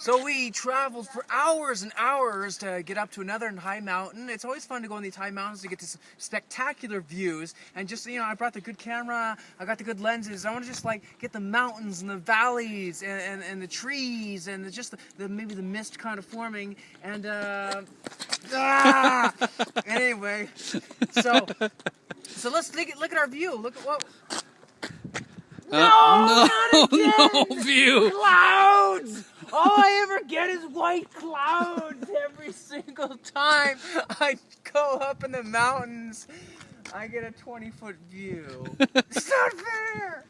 So we traveled for hours and hours to get up to another high mountain. It's always fun to go on these high mountains to get these spectacular views. And just, I brought the good camera, I got the good lenses. I want to just like get the mountains and the valleys and the trees and just maybe the mist kind of forming. And anyway, so let's look at our view. Look at what. No view. Clouds! All I ever get is white clouds every single time I go up in the mountains. I get a 20-foot view. It's not fair!